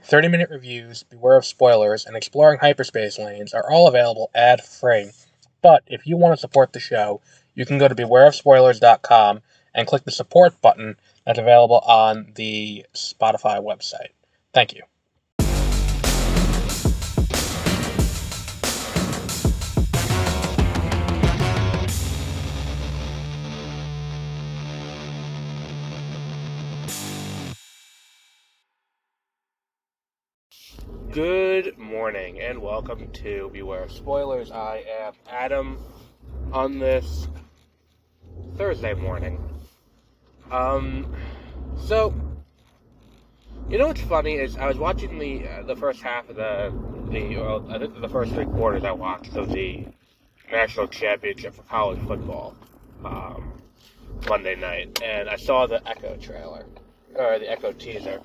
30-minute reviews, Beware of Spoilers, and Exploring Hyperspace Lanes are all available ad-free. But if you want to support the show, you can go to bewareofspoilers.com and click the support button that's available on the Spotify website. Thank you. Good morning, and welcome to Beware of Spoilers. I am Adam on this Thursday morning. So, you know what's funny is I was watching the first half of I think the first 3 quarters I watched of the National Championship for college football, Monday night, and I saw the Echo trailer, or the Echo teaser,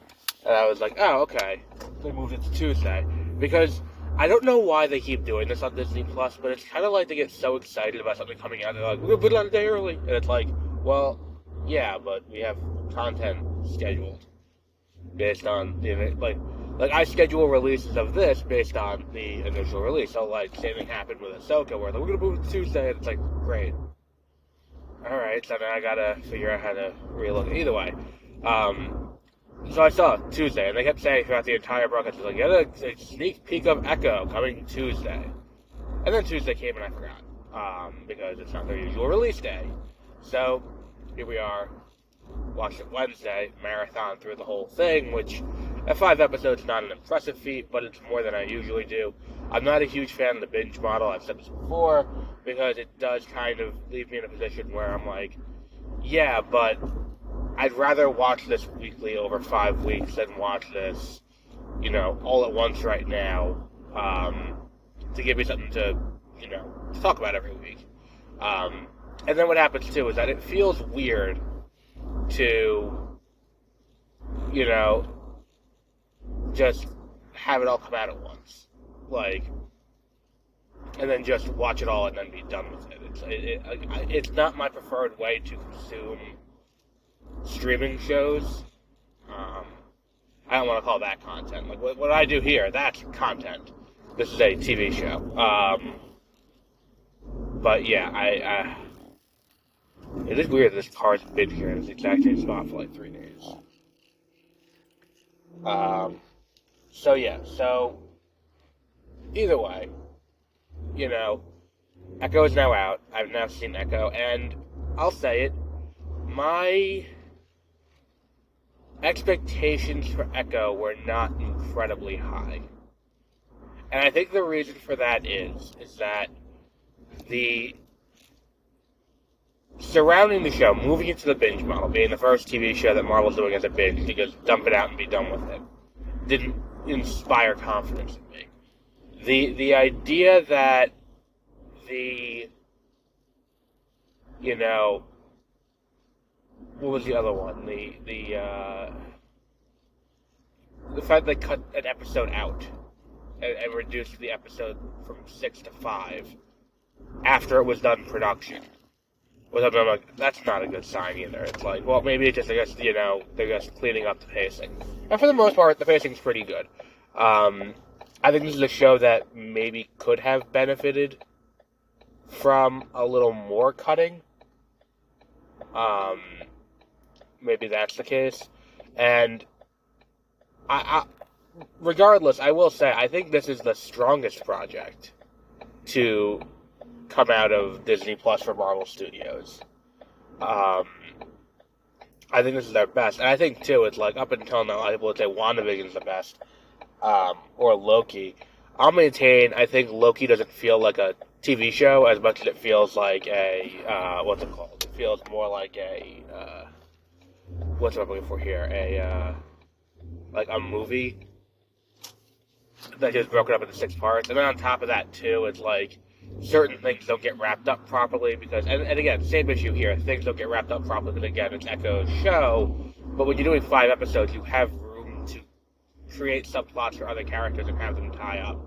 and I was like, oh, okay, they moved it to Tuesday, because I don't know why they keep doing this on Disney Plus, but it's kind of like they get so excited about something coming out, they're like, we're going to put it on a day early, and it's like, well, yeah, but we have content scheduled based on like I schedule releases of this based on the initial release, so like, same thing happened with Ahsoka, where we're going to move it to Tuesday, and it's like, great. Alright, so now I gotta figure out how to relook. Either way, so I saw Tuesday, and they kept saying throughout the entire broadcast, like, yeah, a sneak peek of Echo coming Tuesday. And then Tuesday came and I forgot, because it's not their usual release day. So, here we are, watched it Wednesday, marathon through the whole thing, which at 5 episodes is not an impressive feat, but it's more than I usually do. I'm not a huge fan of the binge model, I've said this before, because it does kind of leave me in a position where I'm like, yeah, but I'd rather watch this weekly over 5 weeks than watch this, all at once right now, to give me something to talk about every week. And then what happens too is that it feels weird to, just have it all come out at once. Like, and then just watch it all and then be done with it. It's not my preferred way to consume streaming shows. I don't want to call that content. Like, what I do here, that's content. This is a TV show. But yeah, it is weird that this car's been here in this exact same spot for like 3 days. So either way, Echo is now out. I've now seen Echo, and I'll say it, my expectations for Echo were not incredibly high. And I think the reason for that is that the surrounding the show, moving into the binge model, being the first TV show that Marvel's doing as a binge, to just dump it out and be done with it, didn't inspire confidence in me. The idea that what was the other one? The fact they cut an episode out and reduced the episode from 6 to 5 after it was done in production. I'm like, that's not a good sign either. It's like, well, maybe it's just, I guess, they're just cleaning up the pacing. And for the most part, the pacing's pretty good. I think this is a show that maybe could have benefited from a little more cutting. Maybe that's the case. And regardless, I will say, I think this is the strongest project to come out of Disney Plus for Marvel Studios. I think this is their best. And I think, too, it's like, up until now, a lot of people would say WandaVision's the best. Or Loki. I'll maintain, I think Loki doesn't feel like a TV show as much as it feels like a, what's it called? It feels more like a, what's I'm looking for here? Like a movie that is broken up into 6 parts. And then on top of that, too, it's like, certain things don't get wrapped up properly because, and again, same issue here, things don't get wrapped up properly because, again, it's Echo's show, but when you're doing 5 episodes, you have room to create subplots for other characters and have them tie up.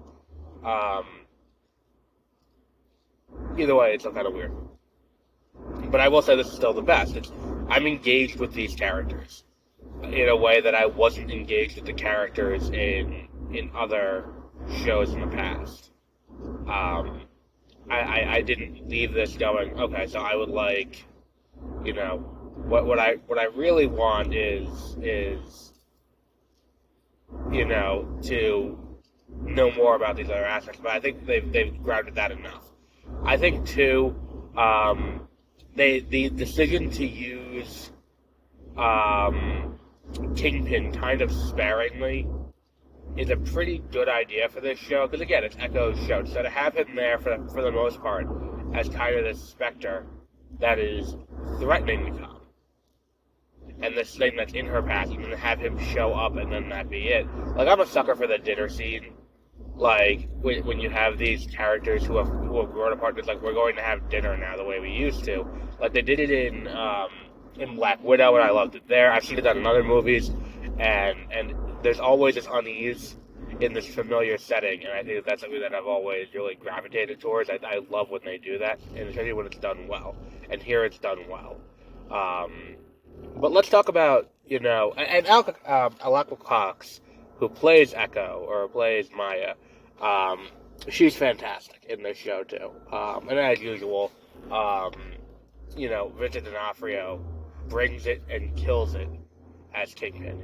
Either way, it's still kind of weird. But I will say this is still the best. I'm engaged with these characters. in a way that I wasn't engaged with the characters in other shows in the past. I didn't leave this going, okay, so I would like, you know, what I really want is you know, to know more about these other aspects, but I think they've grounded that enough. I think too, the decision to use Kingpin kind of sparingly is a pretty good idea for this show, because again, it's Echo's show, so to have him there for the most part as kind of this specter that is threatening to come, and this thing that's in her past, and then have him show up and then that be it. Like, I'm a sucker for the dinner scene. Like, when you have these characters who have grown apart, it's like, we're going to have dinner now the way we used to. Like, they did it in Black Widow, and I loved it there. I've seen it done in other movies, and there's always this unease in this familiar setting, and I think that's something that I've always really gravitated towards. I love when they do that, and especially when it's done well. And here it's done well. But let's talk about, you know, and Alaqua Cox, who plays Echo, or plays Maya, she's fantastic in this show, too. And as usual, you know, Vincent D'Onofrio brings it and kills it as Kingpin.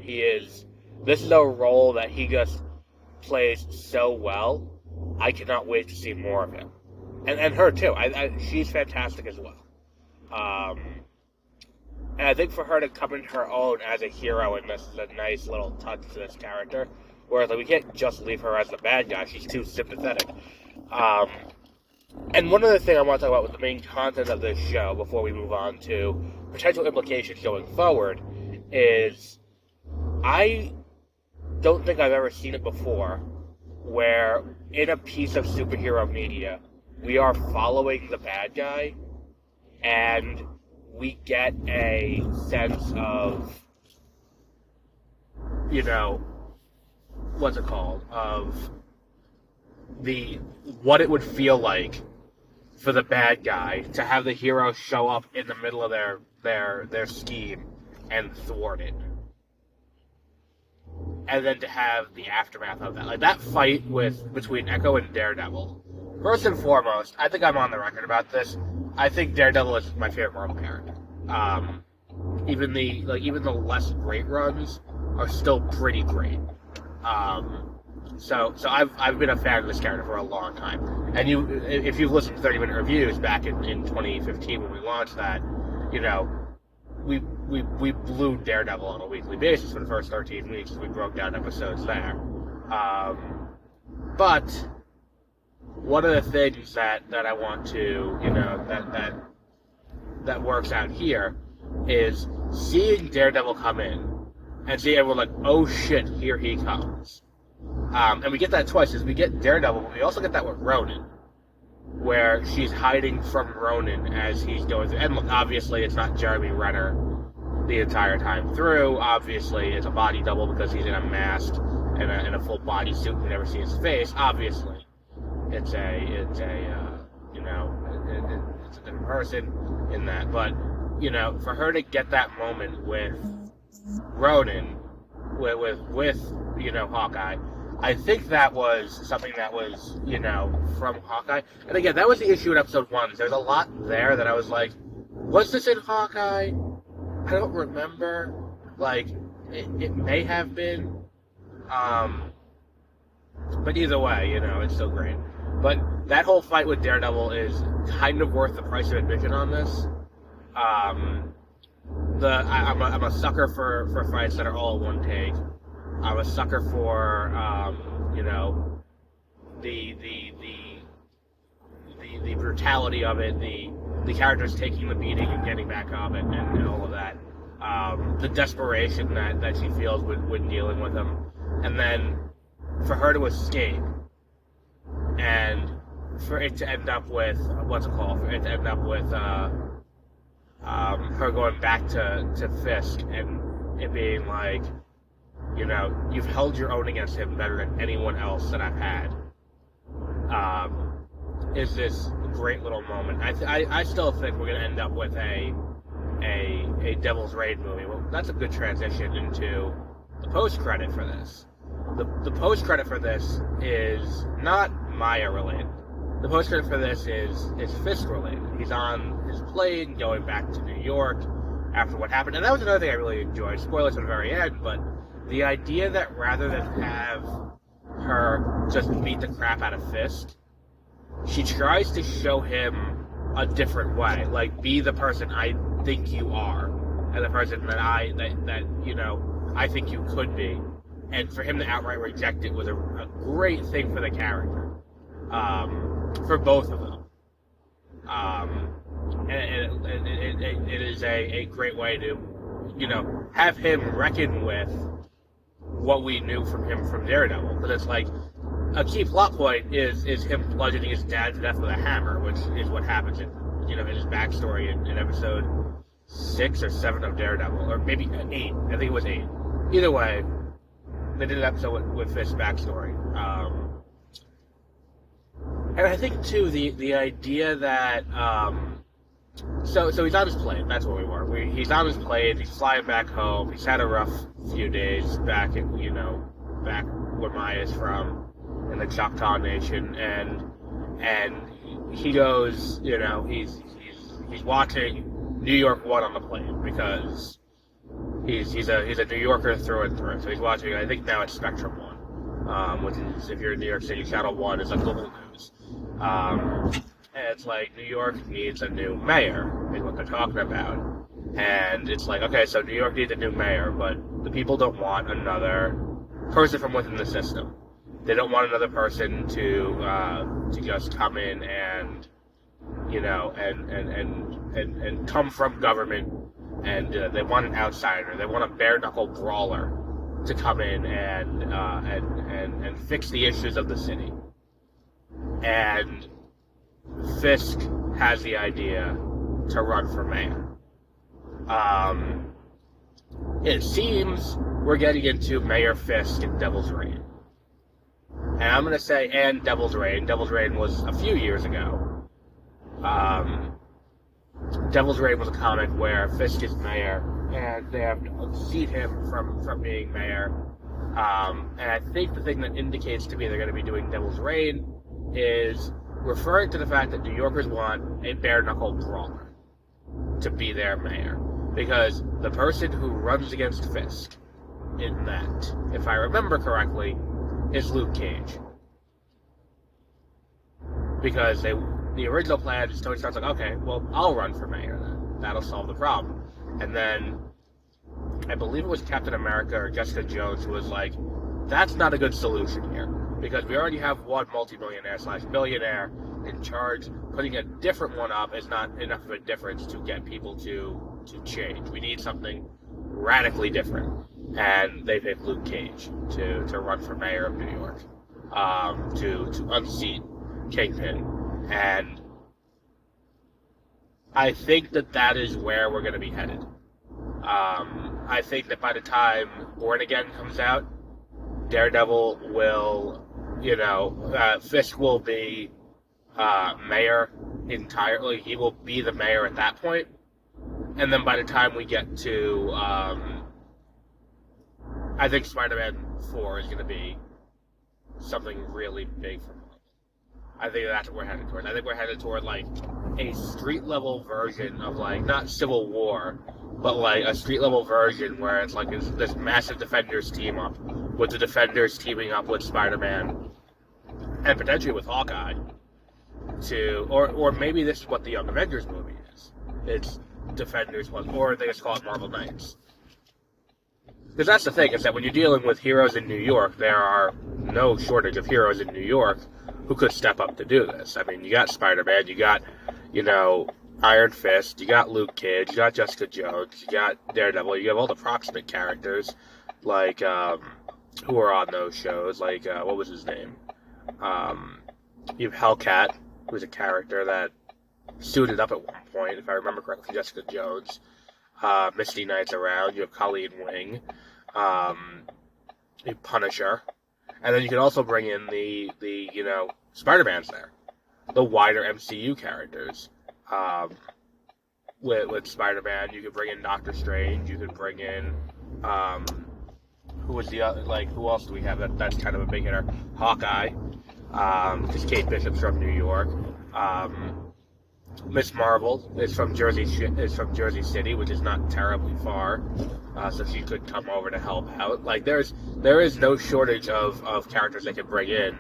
This is a role that he just plays so well. I cannot wait to see more of him. And her, too. She's fantastic as well. And I think for her to come into her own as a hero, and this is a nice little touch to this character. Whereas, like, we can't just leave her as the bad guy. She's too sympathetic. And one other thing I want to talk about with the main content of this show, before we move on to potential implications going forward, is I don't think I've ever seen it before, where in a piece of superhero media, we are following the bad guy, and we get a sense of, you know, what's it called? Of what it would feel like for the bad guy to have the hero show up in the middle of their scheme and thwart it. And then to have the aftermath of that. Like, that fight between Echo and Daredevil. First and foremost, I think I'm on the record about this. I think Daredevil is my favorite Marvel character. Even the less great runs are still pretty great. So I've been a fan of this character for a long time. And if you've listened to 30-minute reviews back in 2015 when we launched that, you know, we blew Daredevil on a weekly basis for the first 13 weeks. We broke down episodes there. But one of the things that I want to, you know, that works out here is seeing Daredevil come in and seeing everyone like, oh shit, here he comes. And we get that twice, is we get Daredevil, but we also get that with Ronin, where she's hiding from Ronin as he's going through. And look, obviously it's not Jeremy Renner the entire time through. Obviously it's a body double because he's in a mask and in a full body suit. We never see his face. Obviously, it's a different person in that. But, you know, for her to get that moment with Ronin, with you know, Hawkeye, I think that was something that was, you know, from Hawkeye. And again, that was the issue in episode 1. There's a lot there that I was like, was this in Hawkeye? I don't remember. Like, it may have been. But either way, you know, it's still great. But that whole fight with Daredevil is kind of worth the price of admission on this. I'm a sucker for fights that are all in one take. I'm a sucker for you know, the brutality of it, the characters taking the beating and getting back up and all of that. The desperation that she feels when dealing with him, and then for her to escape, and for it to end up with her going back to Fisk and it being like, you know, you've held your own against him better than anyone else that I've had. Is this great little moment. I still think we're going to end up with a a Devil's Reign movie. Well, that's a good transition into the post-credit for this. The post-credit for this is not Maya-related. The post-credit for this is Fisk-related. He's on his plane going back to New York after what happened. And that was another thing I really enjoyed. Spoilers at the very end, but the idea that rather than have her just beat the crap out of Fisk, she tries to show him a different way. Like, be the person I think you are, and the person that I think you could be. And for him to outright reject it was a great thing for the character, for both of them. And it is a great way to, have him reckon with what we knew from him from Daredevil. Because it's like, a key plot point is him bludgeoning his dad to death with a hammer, which is what happens in his backstory in episode 6 or 7 of Daredevil, or maybe 8. I think it was 8. Either way, they did an episode with Fisk's backstory. And I think, too, the idea that... So he's on his plane. That's where we were. He's on his plane. He's flying back home. He's had a rough few days back back where Maya's from, in the Choctaw Nation, and he goes, he's watching New York 1 on the plane because he's a New Yorker through and through. So he's watching. I think now it's Spectrum 1, which is, if you're in New York City, Channel 1 is like local news. And it's like, New York needs a new mayor, is what they're talking about. And it's like, okay, so New York needs a new mayor, but the people don't want another person from within the system. They don't want another person to just come in and, and come from government, and they want an outsider. They want a bare-knuckle brawler to come in and fix the issues of the city. And Fisk has the idea to run for mayor. It seems we're getting into Mayor Fisk and Devil's Reign. And I'm going to say, and Devil's Reign. Devil's Reign was a few years ago. Devil's Reign was a comic where Fisk is mayor, and they have to unseat him from being mayor. And I think the thing that indicates to me they're going to be doing Devil's Reign is referring to the fact that New Yorkers want a bare-knuckle brawler to be their mayor. Because the person who runs against Fisk in that, if I remember correctly, is Luke Cage. Because the original plan is Tony Stark's like, okay, well, I'll run for mayor then. That'll solve the problem. And then, I believe it was Captain America or Jessica Jones who was like, that's not a good solution here. Because we already have one multimillionaire/billionaire in charge. Putting a different one up is not enough of a difference to get people to change. We need something radically different. And they picked Luke Cage to run for mayor of New York, to unseat Kingpin. And I think that is where we're going to be headed. I think that by the time Born Again comes out, Daredevil will, Fisk will be mayor entirely. He will be the mayor at that point. And then by the time we get to, I think Spider-Man 4 is going to be something really big for Marvel. I think that's what we're headed towards. I think we're headed toward, like, a street-level version of, like, not Civil War, but, like, a street-level version where it's, like, this massive Defenders team-up, with the Defenders teaming up with Spider-Man, and potentially with Hawkeye, or maybe this is what the Young Avengers movie is. It's Defenders, or they just call it Marvel Knights. Because that's the thing, is that when you're dealing with heroes in New York, there are no shortage of heroes in New York who could step up to do this. I mean, you got Spider-Man, you got, Iron Fist, you got Luke Cage, you got Jessica Jones, you got Daredevil, you have all the proximate characters, like, who are on those shows, like, what was his name? You have Hellcat, who's a character that suited up at one point, if I remember correctly, Jessica Jones. Misty Knight's around, you have Colleen Wing, you have Punisher, and then you can also bring in the Spider-Man's there, the wider MCU characters, with Spider-Man. You could bring in Doctor Strange. You could bring in who was the other, who else do we have that's kind of a big hitter? Hawkeye, because Kate Bishop's from New York. Miss Marvel is from Jersey City, which is not terribly far, so she could come over to help out. There is no shortage of characters they could bring in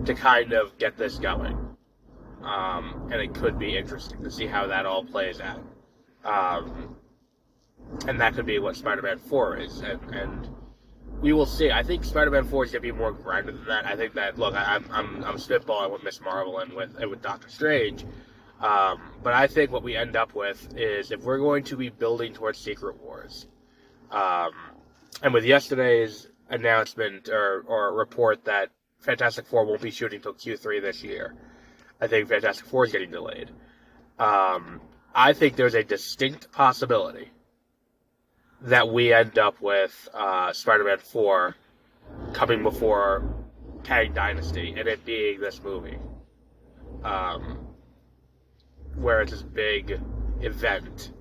to kind of get this going, and it could be interesting to see how that all plays out. And that could be what Spider-Man 4 is, and we will see. I think Spider-Man 4 is going to be more grounded than that. I think that, look, I'm spitballing with Miss Marvel and with Doctor Strange, but I think what we end up with is, if we're going to be building towards Secret Wars, and with yesterday's announcement or report that Fantastic Four won't be shooting until Q3 this year, I think Fantastic Four is getting delayed. I think there's a distinct possibility that we end up with Spider-Man 4 coming before Kang Dynasty, and it being this movie. Where it's this big event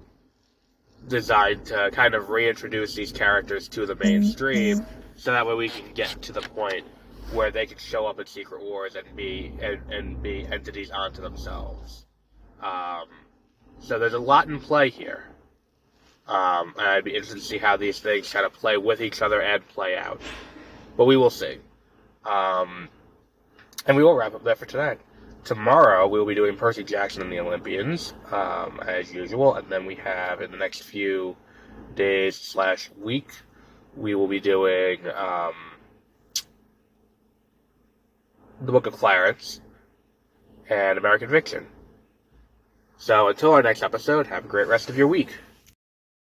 designed to kind of reintroduce these characters to the mainstream, so that way we can get to the point where they can show up in Secret Wars and be entities unto themselves. So there's a lot in play here. And I'd be interested to see how these things kind of play with each other and play out. But we will see. And we will wrap up there for tonight. Tomorrow, we'll be doing Percy Jackson and the Olympians, as usual. And then we have, in the next few days / week, we will be doing the Book of Clarence and American Fiction. So until our next episode, have a great rest of your week.